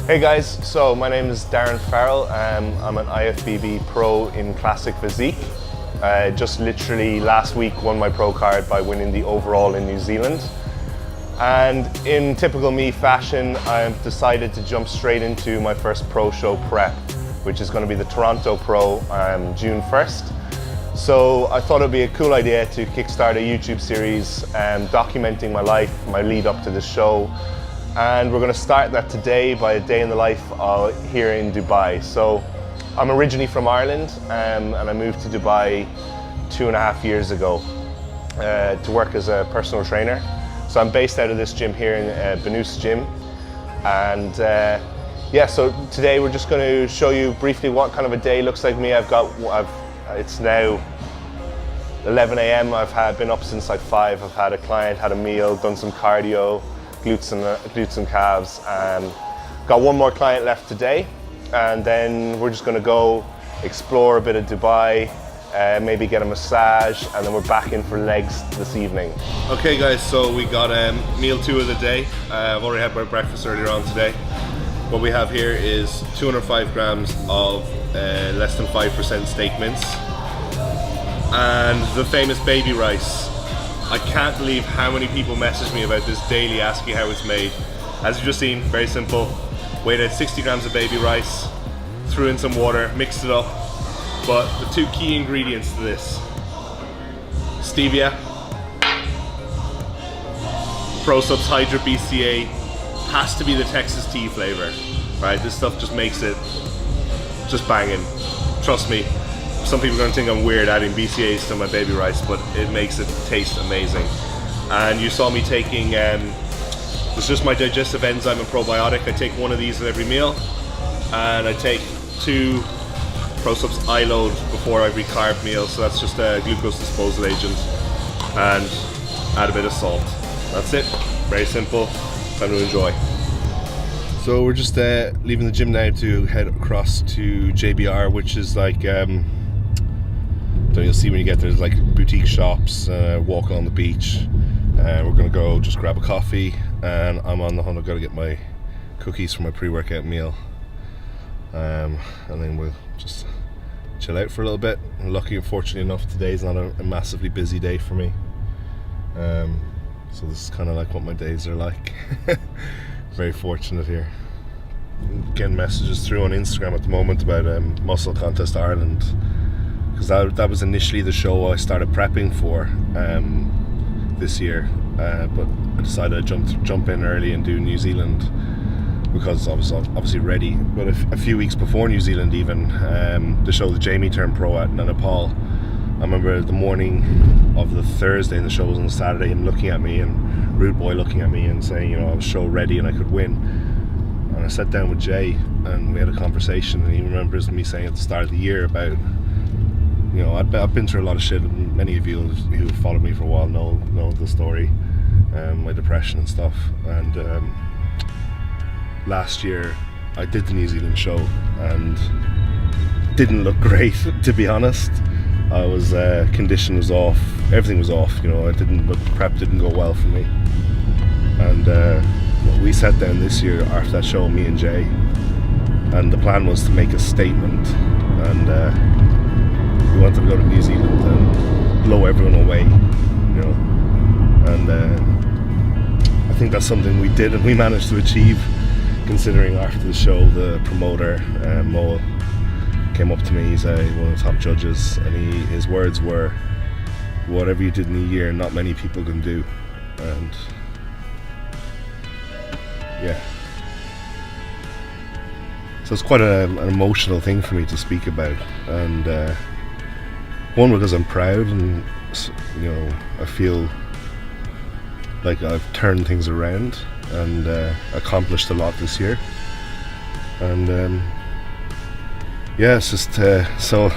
Hey guys, so my name is Darren Farrell. I'm an IFBB pro in Classic Physique. Just literally last week won my pro card by winning the overall in New Zealand. And in typical me fashion, I've decided to jump straight into my first pro show prep, which is going to be the Toronto Pro June 1st. So I thought it'd be a cool idea to kickstart a YouTube series documenting my life, my lead up to the show. And we're going to start that today by a day in the life here in Dubai. So I'm originally from Ireland and I moved to Dubai 2.5 years ago to work as a personal trainer. So I'm based out of this gym here in Banus Gym. And yeah, so today we're just going to show you briefly what kind of a day looks like me. It's now 11 a.m. I've been up since like 5. I've had a client, had a meal, done some cardio, glutes and calves, and got one more client left today. And then we're just going to go explore a bit of Dubai, maybe get a massage, and then we're back in for legs this evening. Okay guys, so we got meal 2 of the day. I've already had my breakfast earlier on today. What we have here is 205 grams of less than 5% steak mince and the famous baby rice. I can't believe how many people message me about this daily asking how it's made. As you've just seen, very simple. Weighed out 60 grams of baby rice, threw in some water, mixed it up. But the 2 key ingredients to this: stevia, ProSubs Hydra BCA, has to be the Texas tea flavor, right? This stuff just makes it just banging. Trust me, some people are going to think I'm weird adding BCAs to my baby rice, but it makes it taste amazing. And you saw me taking, it's just my digestive enzyme and probiotic. I take one of these at every meal, and I take 2 ProSubs iLoad before every carb meal, so that's just a glucose disposal agent, and add a bit of salt. That's it, very simple, time to enjoy. So we're just leaving the gym now to head across to JBR, which is like, you'll see when you get there, there's like boutique shops, walk on the beach. We're gonna go just grab a coffee, and I'm on the hunt. I've got to get my cookies for my pre-workout meal, and then we'll just chill out for a little bit. I'm lucky and fortunate enough today's not a massively busy day for me, so this is kind of like what my days are like. Very fortunate here. I'm getting messages through on Instagram at the moment about Muscle Contest Ireland, because that was initially the show I started prepping for this year, but I decided I'd jump in early and do New Zealand because I was obviously ready. But a few weeks before New Zealand even, the show that Jamie turned pro at in Nepal, I remember the morning of the Thursday and the show was on the Saturday, and looking at me, and Rude Boy looking at me and saying, you know, I was show ready and I could win. And I sat down with Jay and we had a conversation, and he remembers me saying at the start of the year about, you know, I've been through a lot of shit, and many of you who have followed me for a while know the story, my depression and stuff. And last year I did the New Zealand show and didn't look great, to be honest. I was condition was off, everything was off, you know. But prep didn't go well for me. And we sat down this year after that show, me and Jay, and the plan was to make a statement, and we wanted to go to New Zealand and blow everyone away, you know. And I think that's something we did, and we managed to achieve, considering after the show the promoter, Mo, came up to me. He's one of the top judges, and his words were, whatever you did in a year, not many people can do. And yeah, so it's quite an emotional thing for me to speak about, and one, because I'm proud, and you know, I feel like I've turned things around and accomplished a lot this year. And yeah, it's just so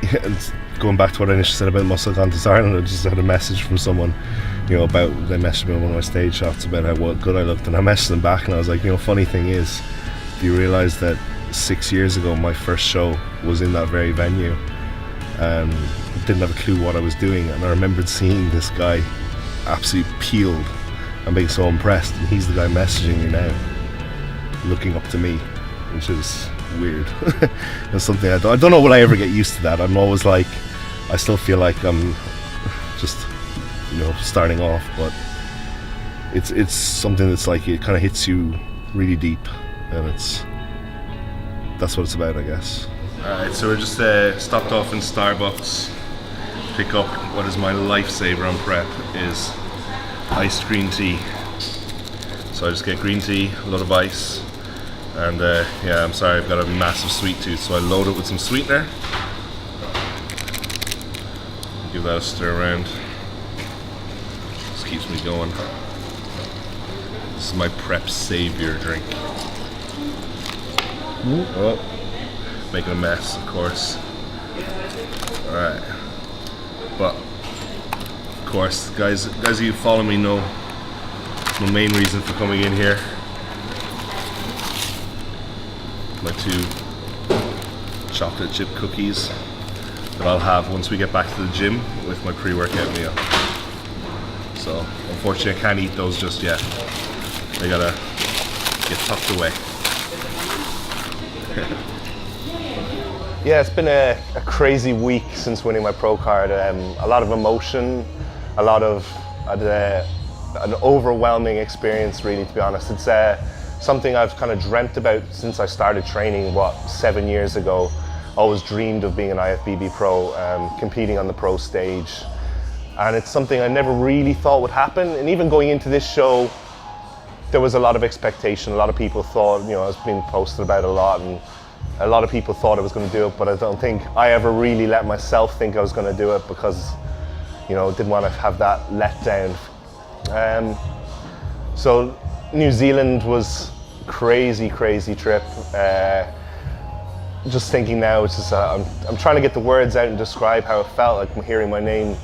yeah, going back to what I initially said about Muscle Contest Ireland, I just had a message from someone, you know, they messaged me on one of my stage shots about how good I looked, and I messaged them back and I was like, you know, funny thing is, do you realise that 6 years ago my first show was in that very venue, and didn't have a clue what I was doing, and I remembered seeing this guy absolutely peeled and being so impressed, and he's the guy messaging me now. looking up to me, which is weird. It's something I don't know will I ever get used to that. I'm always like, I still feel like I'm just, starting off, but it's something that's like, it kind of hits you really deep, and that's what it's about, I guess. Alright, so we're just stopped off in Starbucks to pick up what is my lifesaver on prep, is iced green tea. So I just get green tea, a lot of ice, and yeah, I'm sorry, I've got a massive sweet tooth, so I load it with some sweetener. Give that a stir around. Just keeps me going. This is my prep savior drink. Oh, making a mess, of course. Alright. But, of course, guys who follow me know my main reason for coming in here. My 2 chocolate chip cookies that I'll have once we get back to the gym with my pre-workout meal. So, unfortunately I can't eat those just yet. They gotta get tucked away. Yeah, it's been a crazy week since winning my pro card. A lot of emotion, a lot of an overwhelming experience, really, to be honest. It's something I've kind of dreamt about since I started training, 7 years ago. Always dreamed of being an IFBB pro, competing on the pro stage. And it's something I never really thought would happen. And even going into this show, there was a lot of expectation. A lot of people thought, I was being posted about a lot, and a lot of people thought I was going to do it, but I don't think I ever really let myself think I was going to do it, because, didn't want to have that letdown. So New Zealand was crazy trip. Just thinking now, it's just I'm trying to get the words out and describe how it felt, like hearing my name,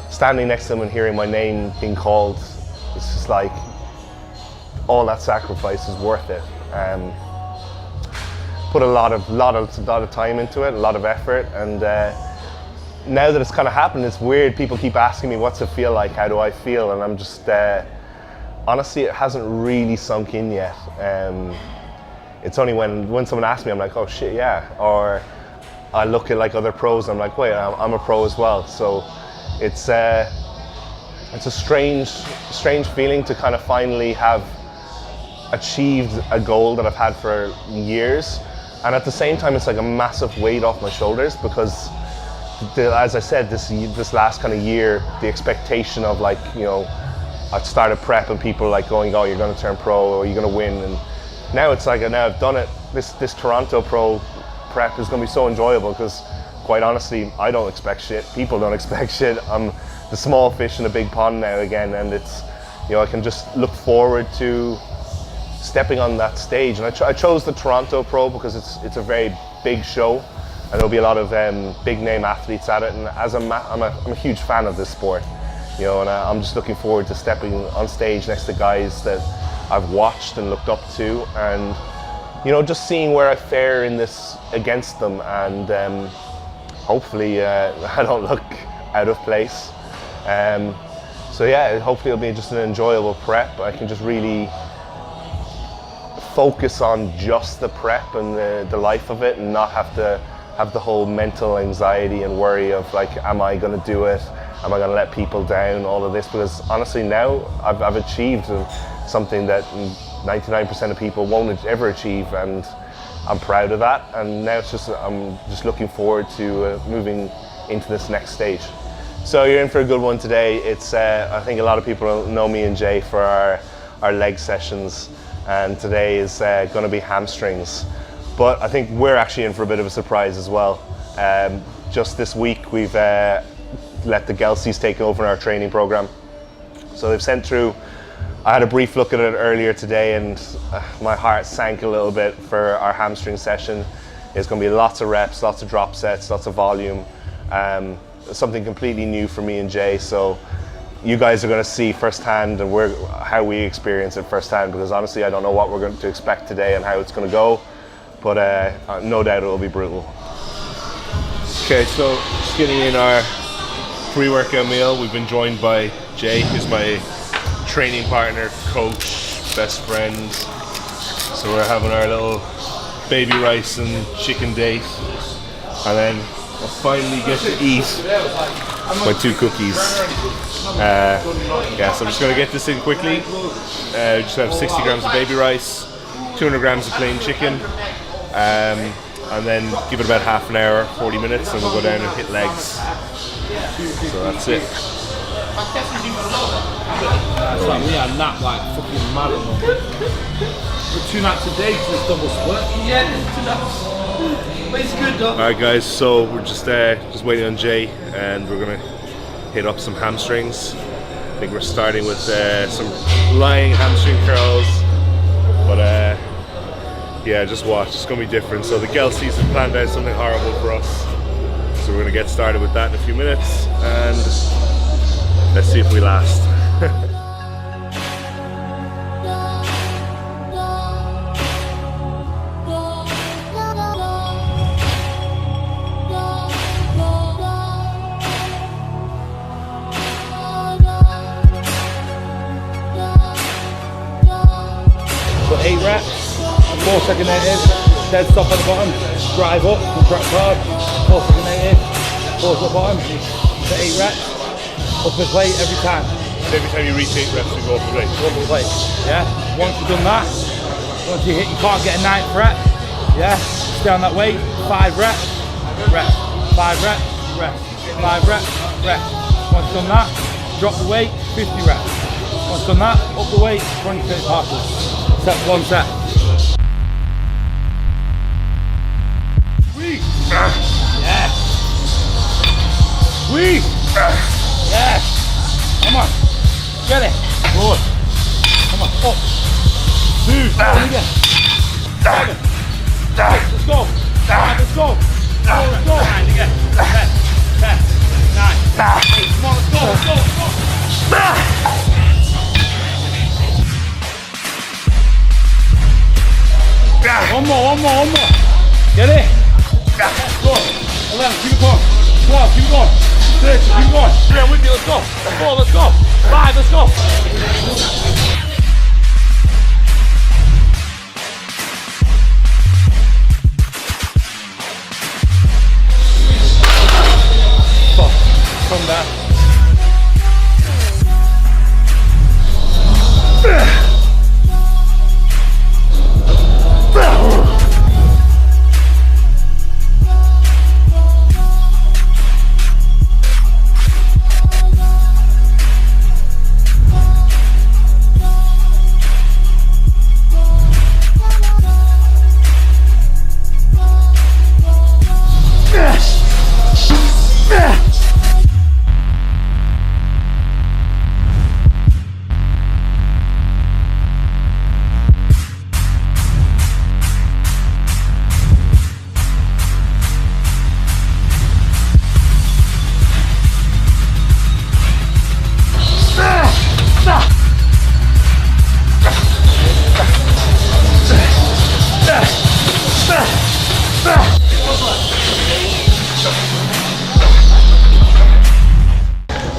standing next to them and hearing my name being called. It's just like, all that sacrifice is worth it. Put a lot of time into it, a lot of effort, and now that it's kind of happened, it's weird. People keep asking me, what's it feel like? How do I feel? And I'm just, honestly, it hasn't really sunk in yet. It's only when someone asks me, I'm like, oh shit, yeah. Or I look at like other pros, and I'm like, wait, I'm a pro as well. So it's a strange feeling to kind of finally have achieved a goal that I've had for years. And at the same time, it's like a massive weight off my shoulders, because as I said, this last kind of year, the expectation of like, I'd started prep and people like going, oh, you're going to turn pro, or you're going to win. And now it's like, now I've done it. This Toronto pro prep is going to be so enjoyable, because quite honestly, I don't expect shit. People don't expect shit. I'm the small fish in a big pond now again, and it's, I can just look forward to stepping on that stage. And I chose the Toronto Pro because it's a very big show, and there'll be a lot of big name athletes at it. And as I'm a huge fan of this sport, and I'm just looking forward to stepping on stage next to guys that I've watched and looked up to, and just seeing where I fare in this against them, and hopefully I don't look out of place. So yeah, hopefully it'll be just an enjoyable prep. I can just really focus on just the prep and the life of it, and not have to have the whole mental anxiety and worry of like, am I going to do it? Am I going to let people down? All of this, because honestly now I've achieved something that 99% of people won't ever achieve, and I'm proud of that. And now I'm just looking forward to moving into this next stage. So you're in for a good one today. It's I think a lot of people know me and Jay for our leg sessions, and today is going to be hamstrings. But I think we're actually in for a bit of a surprise as well. Just this week we've let the Gelsies take over our training program. So they've sent through, I had a brief look at it earlier today, and my heart sank a little bit for our hamstring session. It's going to be lots of reps, lots of drop sets, lots of volume. Something completely new for me and Jay. So you guys are going to see firsthand and how we experience it firsthand, because honestly I don't know what we're going to expect today and how it's going to go, but no doubt it will be brutal. Okay, so just getting in our pre-workout meal. We've been joined by Jay, who's my training partner, coach, best friend. So we're having our little baby rice and chicken date, and then I finally get to eat my 2 cookies. Yeah, so I'm just going to get this in quickly. Just have 60 grams of baby rice, 200 grams of plain chicken, and then give it about half an hour, 40 minutes, and we'll go down and hit legs. So that's it. That's like we are not like fucking mad at them. We're 2 nights a day to this double split. Yeah, 2 nights. But it's good though. Alright guys, so we're just waiting on Jay, and we're gonna hit up some hamstrings. I think we're starting with some lying hamstring curls, but yeah, just watch, it's gonna be different. So the girl season planned out something horrible for us, so we're gonna get started with that in a few minutes, and let's see if we last. So 8 reps, 4 second native, dead stop at the bottom, drive up, contract hard, 4 second native, pause at the bottom, so 8 reps, up the plate every time. Every time you reach 8 reps, we go up the plate. Go up the plate, yeah? Once you've done that, once you can't get a 9th rep, yeah? Stay on that weight, 5 reps, rest, 5 reps, rest, 5 reps, rest. Once you've done that, drop the weight, 50 reps. Once you've done that, up the weight, 20 minute passes. Set 1 set. Squeeze. Yes. Squeeze. Yes. Come on. Get it. Good. Come on. Up. 2. Again. 7. 6. Let's go. 5. Let's go. 4. Let's go. 9 again. 10. 10. 9. 8. Come on. Let's go. Let's go. Let's go. One more. Get it. Go. 11, keep it going. 12, keep it going. 13, keep it going. 3, I'm with you, let's go. 4, let's go. 5, let's go. Come back.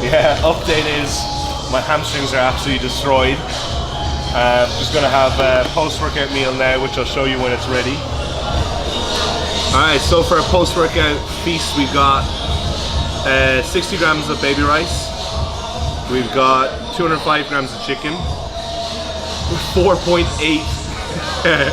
Yeah, update is my hamstrings are absolutely destroyed. Just gonna have a post-workout meal now, which I'll show you when it's ready. Alright, so for a post-workout feast, we've got 60 grams of baby rice. We've got 205 grams of chicken. 4.8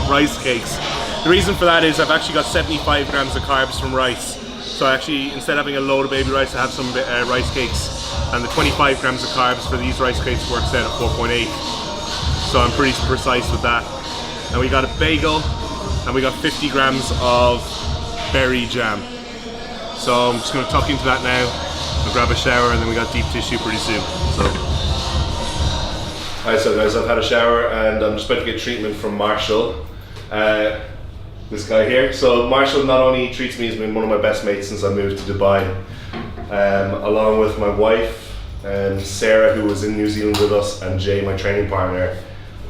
rice cakes. The reason for that is I've actually got 75 grams of carbs from rice. So actually, instead of having a load of baby rice, I have some rice cakes. And the 25 grams of carbs for these rice cakes works out at 4.8. So I'm pretty precise with that. And we got a bagel, and we got 50 grams of berry jam. So I'm just gonna tuck into that now. I'll grab a shower, and then we got deep tissue pretty soon. So. Alright, so guys, I've had a shower, and I'm just about to get treatment from Marshall. This guy here. So Marshall not only treats me, he's been one of my best mates since I moved to Dubai. Along with my wife, Sarah, who was in New Zealand with us, and Jay, my training partner.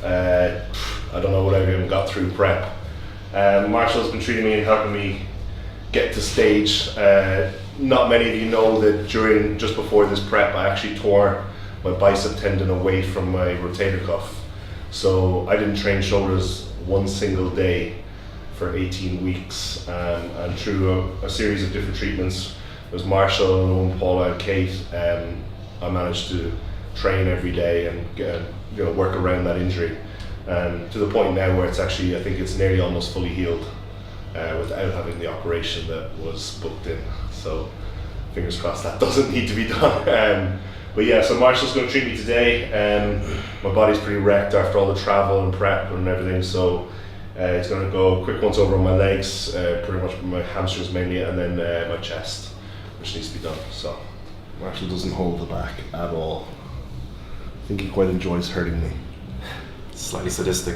I don't know what I've even got through prep. Marshall's been treating me and helping me get to stage. Not many of you know that just before this prep, I actually tore my bicep tendon away from my rotator cuff. So I didn't train shoulders one single day for 18 weeks, and through a series of different treatments, it was Marshall, Owen, Paula, and Kate. I managed to train every day and work around that injury, to the point now where it's actually, I think it's nearly almost fully healed without having the operation that was booked in. So fingers crossed that doesn't need to be done. But yeah, so Marshall's going to treat me today. My body's pretty wrecked after all the travel and prep and everything, so it's going to go quick once over on my legs, pretty much my hamstrings mainly, and then my chest, which needs to be done. So Marshall doesn't hold the back at all. I think he quite enjoys hurting me. Slightly sadistic.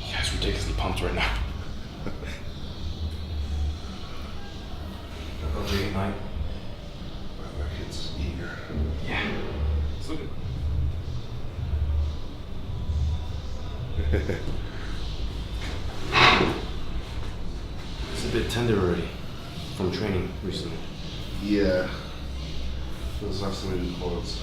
You guys are ridiculously pumped right now. Go late night. My kid's eager. Yeah. It's looking. It's a bit tender already from training recently. Yeah. Those last time we did quads.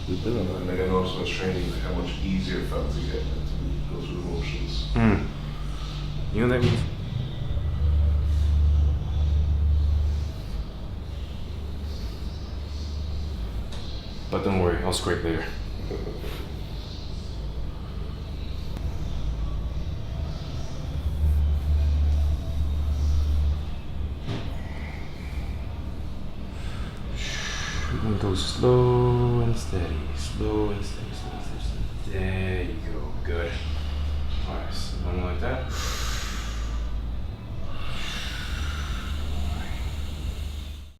We've been on that, and I noticed when I was training how much easier it felt to get to go through the motions. You know what that means? But don't worry, I'll scrape later. We're gonna go slow and steady, slow and steady, slow and steady.